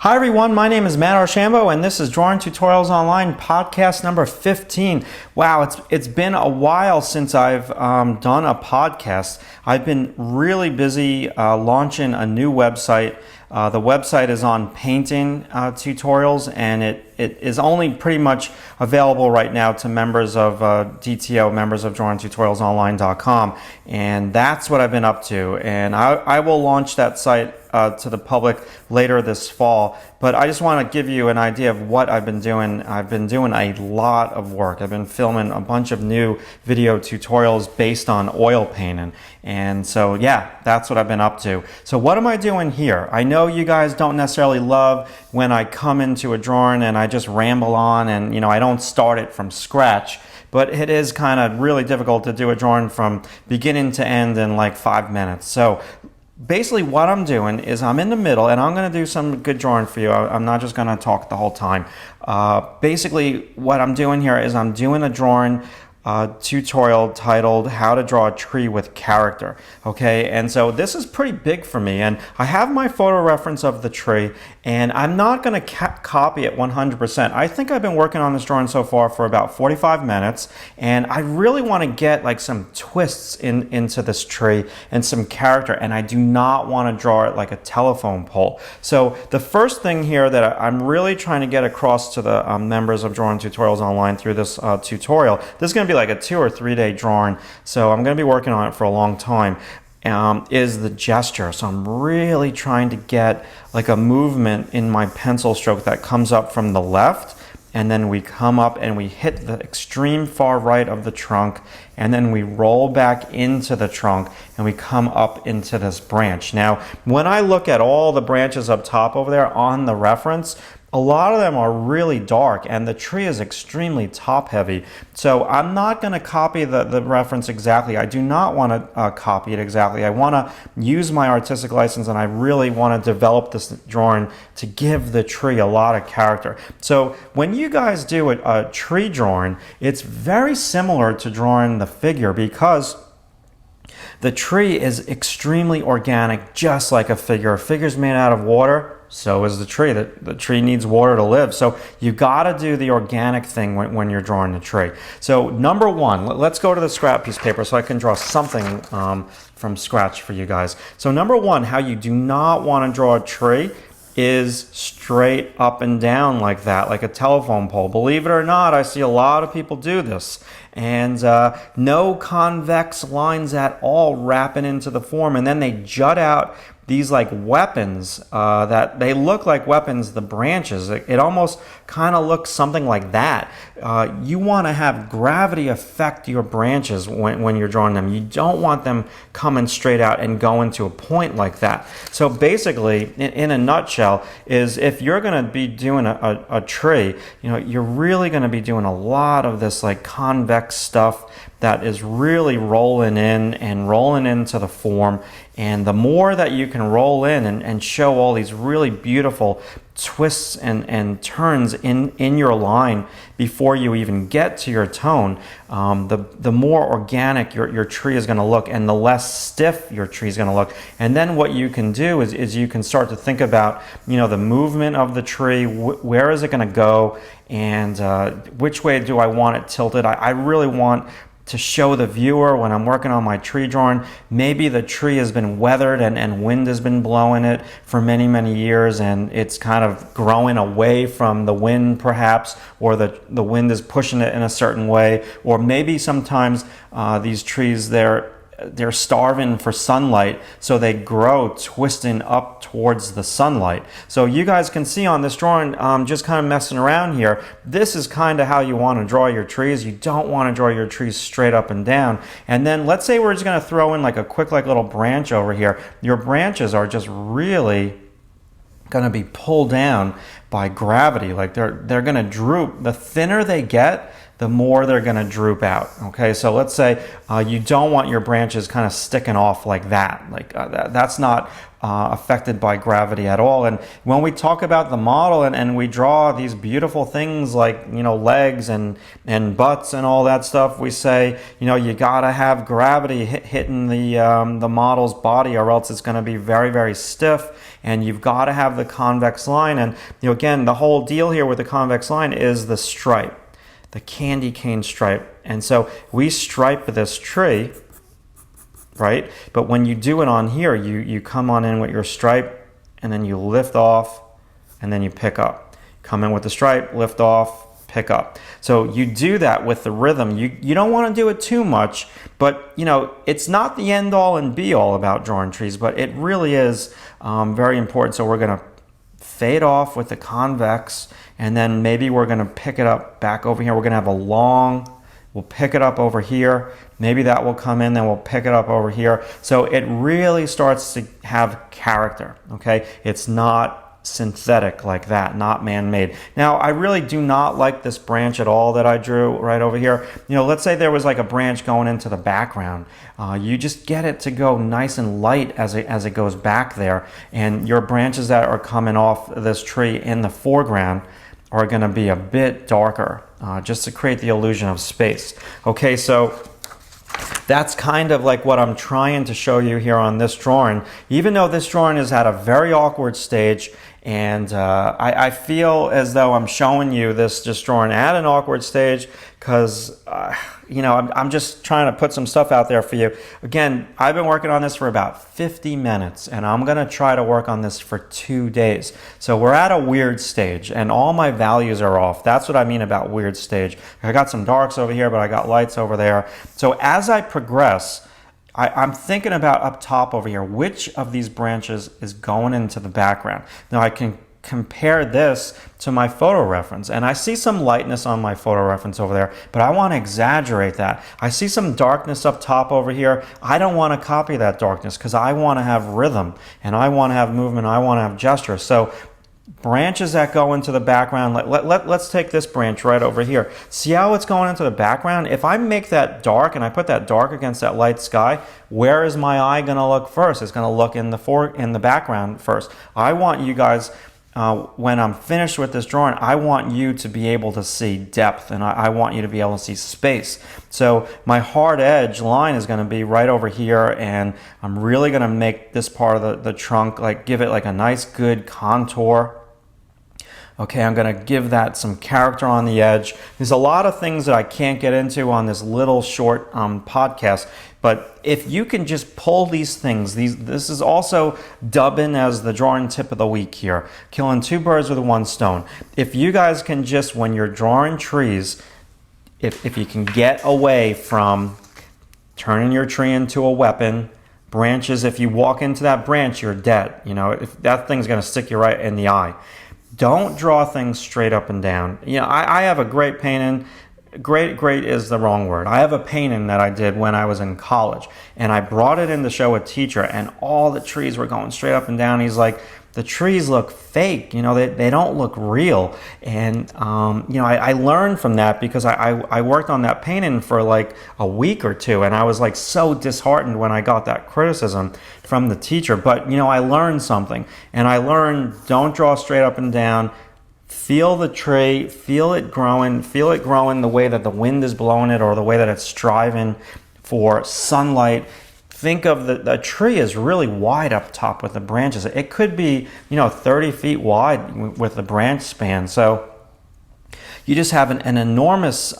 Hi everyone, my name is Matt Archambault and this is Drawing Tutorials Online podcast number 15. Wow, it's been a while since I've done a podcast. I've been really busy launching a new website. The website is on painting tutorials, and it is only pretty much available right now to members of DTO, members of DrawingTutorialsOnline.com, and that's what I've been up to. And I will launch that site to the public later this fall, but I just want to give you an idea of what I've been doing. I've been doing a lot of work. I've been filming a bunch of new video tutorials based on oil painting, and so yeah, that's what I've been up to. So what am I doing here? I know you guys don't necessarily love when I come into a drawing and I just ramble on and I don't start it from scratch, but it is kind of really difficult to do a drawing from beginning to end in like 5 minutes. So basically what I'm doing is I'm in the middle and I'm going to do some good drawing for you. I'm not just going to talk the whole time. Basically what I'm doing here is I'm doing a drawing tutorial titled How to Draw a Tree with Character. Okay, and so this is pretty big for me, and I have my photo reference of the tree, and I'm not going to copy it 100%. I think I've been working on this drawing so far for about 45 minutes, and I really want to get like some twists into this tree and some character, and I do not want to draw it like a telephone pole. So the first thing here that I'm really trying to get across to the members of Drawing Tutorials Online through this tutorial, this is going to be like a 2 or 3 day drawing, so I'm going to be working on it for a long time, is the gesture. So I'm really trying to get like a movement in my pencil stroke that comes up from the left, and then we come up and we hit the extreme far right of the trunk, and then we roll back into the trunk and we come up into this branch. Now when I look at all the branches up top over there on the reference, a lot of them are really dark and the tree is extremely top heavy. So I'm not going to copy the reference exactly. I do not want to copy it exactly. I want to use my artistic license, and I really want to develop this drawing to give the tree a lot of character. So when you guys do a tree drawing, it's very similar to drawing the figure, because the tree is extremely organic, just like a figure. A figure's made out of water, so is the tree. The tree needs water to live. So you got to do the organic thing when you're drawing the tree. So number one, let's go to the scrap piece of paper so I can draw something from scratch for you guys. So number one, how you do not want to draw a tree is straight up and down like that, like a telephone pole. Believe it or not, I see a lot of people do this. And no convex lines at all wrapping into the form, and then they jut out these like weapons that they look like weapons, the branches. It almost kind of looks something like that. You want to have gravity affect your branches when you're drawing them. You don't want them coming straight out and going to a point like that. So basically, in a nutshell, is if you're going to be doing a tree, you're really going to be doing a lot of this like convex stuff that is really rolling in and rolling into the form. And the more that you can roll in and show all these really beautiful twists and turns in your line before you even get to your tone, the more organic your tree is going to look, and the less stiff your tree is going to look. And then what you can do is you can start to think about the movement of the tree. Where is it going to go, and which way do I want it tilted? I really want to show the viewer when I'm working on my tree drawing, maybe the tree has been weathered and wind has been blowing it for many, many years, and it's kind of growing away from the wind perhaps, or the wind is pushing it in a certain way. Or maybe sometimes these trees, they're starving for sunlight, so they grow twisting up towards the sunlight. So you guys can see on this drawing, just kind of messing around here, this is kind of how you want to draw your trees. You don't want to draw your trees straight up and down. And then let's say we're just going to throw in like a quick like little branch over here. Your branches are just really going to be pulled down by gravity. Like they're going to droop. The thinner they get, the more they're going to droop out. Okay, so let's say you don't want your branches kind of sticking off like that. That's not affected by gravity at all. And when we talk about the model and we draw these beautiful things like, legs and butts and all that stuff, we say, you gotta have gravity hitting the model's body, or else it's going to be very, very stiff. And you've got to have the convex line. And again, the whole deal here with the convex line is the stripe, the candy cane stripe. And so we stripe this tree, right? But when you do it on here, you come on in with your stripe, and then you lift off, and then you pick up. Come in with the stripe, lift off, pick up. So you do that with the rhythm. You don't want to do it too much, but it's not the end all and be all about drawing trees, but it really is very important. So we're going to fade off with the convex, and then maybe we're going to pick it up back over here. We're going to have a long, we'll pick it up over here. Maybe that will come in, then we'll pick it up over here. So it really starts to have character, okay? It's not synthetic like that, not man-made. Now, I really do not like this branch at all that I drew right over here. Let's say there was like a branch going into the background. You just get it to go nice and light as it goes back there, and your branches that are coming off this tree in the foreground are going to be a bit darker, just to create the illusion of space. Okay, so that's kind of like what I'm trying to show you here on this drawing. Even though this drawing is at a very awkward stage, and I feel as though I'm showing you this drawing at an awkward stage because, I'm just trying to put some stuff out there for you. Again, I've been working on this for about 50 minutes, and I'm going to try to work on this for 2 days. So we're at a weird stage, and all my values are off. That's what I mean about weird stage. I got some darks over here, but I got lights over there. So as I progress, I'm thinking about up top over here, which of these branches is going into the background. Now I can compare this to my photo reference, and I see some lightness on my photo reference over there, but I want to exaggerate that. I see some darkness up top over here. I don't want to copy that darkness because I want to have rhythm, and I want to have movement, I want to have gesture. So branches that go into the background, let's take this branch right over here. See how it's going into the background? If I make that dark and I put that dark against that light sky, where is my eye going to look first? It's going to look in the background first. I want you guys, when I'm finished with this drawing, I want you to be able to see depth, and I want you to be able to see space. So my hard edge line is going to be right over here, and I'm really going to make this part of the trunk, give it like a nice good contour. Okay, I'm going to give that some character on the edge. There's a lot of things that I can't get into on this little short podcast, but if you can just pull these things, this is also dubbing as the drawing tip of the week here, killing 2 birds with 1 stone. If you guys can just, when you're drawing trees, if you can get away from turning your tree into a weapon, branches, if you walk into that branch, you're dead. If that thing's going to stick you right in the eye. Don't draw things straight up and down. I have a great painting. Great is the wrong word. I have a painting that I did when I was in college, and I brought it in to show a teacher, and all the trees were going straight up and down. He's like, the trees look fake, they don't look real. And I learned from that because I worked on that painting for like a week or 2, and I was like so disheartened when I got that criticism from the teacher. But I learned something, and I learned, don't draw straight up and down. Feel the tree, feel it growing the way that the wind is blowing it, or the way that it's striving for sunlight. Think of the tree is really wide up top with the branches. It could be 30 feet wide with the branch span. So you just have an enormous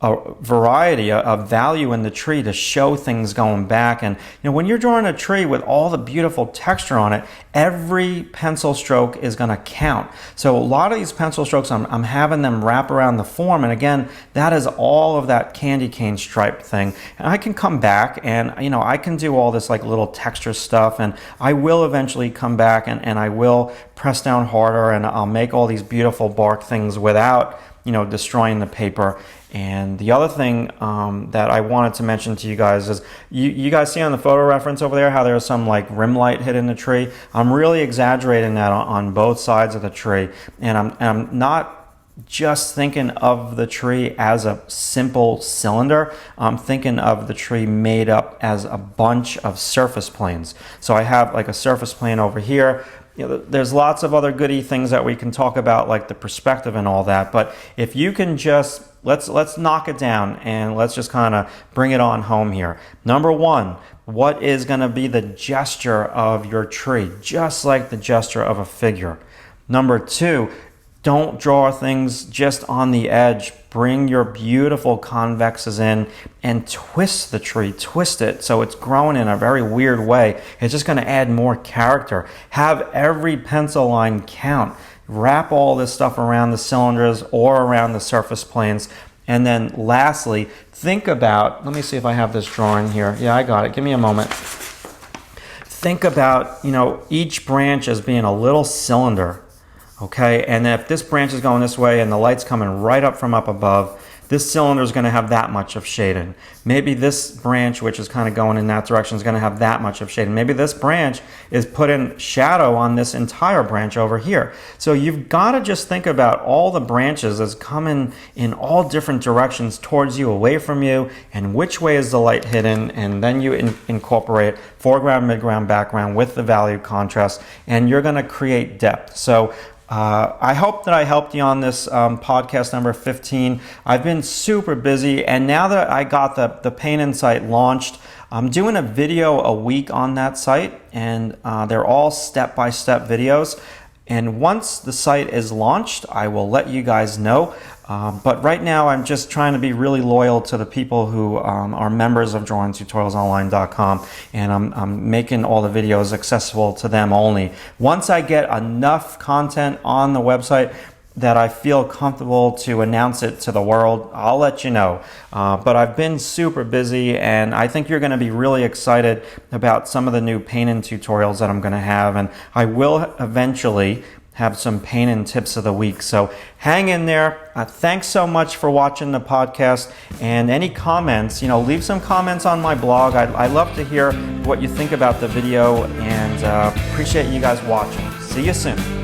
a variety of value in the tree to show things going back. And when you're drawing a tree with all the beautiful texture on it, every pencil stroke is going to count. So a lot of these pencil strokes, I'm having them wrap around the form, and again, that is all of that candy cane stripe thing. And I can come back and I can do all this like little texture stuff, and I will eventually come back and I will press down harder, and I'll make all these beautiful bark things without destroying the paper. And the other thing that I wanted to mention to you guys is, you guys see on the photo reference over there how there's some like rim light hitting the tree. I'm really exaggerating that on both sides of the tree, and I'm not just thinking of the tree as a simple cylinder. I'm thinking of the tree made up as a bunch of surface planes. So I have like a surface plane over here. There's lots of other goody things that we can talk about, like the perspective and all that. But if you can just, let's knock it down and let's just kind of bring it on home here. Number one, what is going to be the gesture of your tree? Just like the gesture of a figure. Number two, don't draw things just on the edge. Bring your beautiful convexes in and twist the tree. Twist it so it's growing in a very weird way. It's just going to add more character. Have every pencil line count. Wrap all this stuff around the cylinders or around the surface planes. And then lastly, think about, let me see if I have this drawing here. Yeah, I got it. Give me a moment. Think about, each branch as being a little cylinder. Okay, and if this branch is going this way and the light's coming right up from up above, this cylinder is going to have that much of shading. Maybe this branch, which is kind of going in that direction, is going to have that much of shading. Maybe this branch is putting shadow on this entire branch over here. So you've got to just think about all the branches as coming in all different directions towards you, away from you, and which way is the light hidden, and then you incorporate foreground, midground, background with the value contrast, and you're going to create depth. So I hope that I helped you on this podcast number 15. I've been super busy, and now that I got the Paint Insight launched, I'm doing a video a week on that site, and they're all step-by-step videos. And once the site is launched, I will let you guys know. But right now, I'm just trying to be really loyal to the people who are members of DrawingTutorialsOnline.com, and I'm making all the videos accessible to them only. Once I get enough content on the website that I feel comfortable to announce it to the world, I'll let you know. But I've been super busy, and I think you're going to be really excited about some of the new painting tutorials that I'm going to have, and I will eventually have some painting tips of the week. So hang in there. Thanks so much for watching the podcast, and any comments, leave some comments on my blog. I'd love to hear what you think about the video, and appreciate you guys watching. See you soon.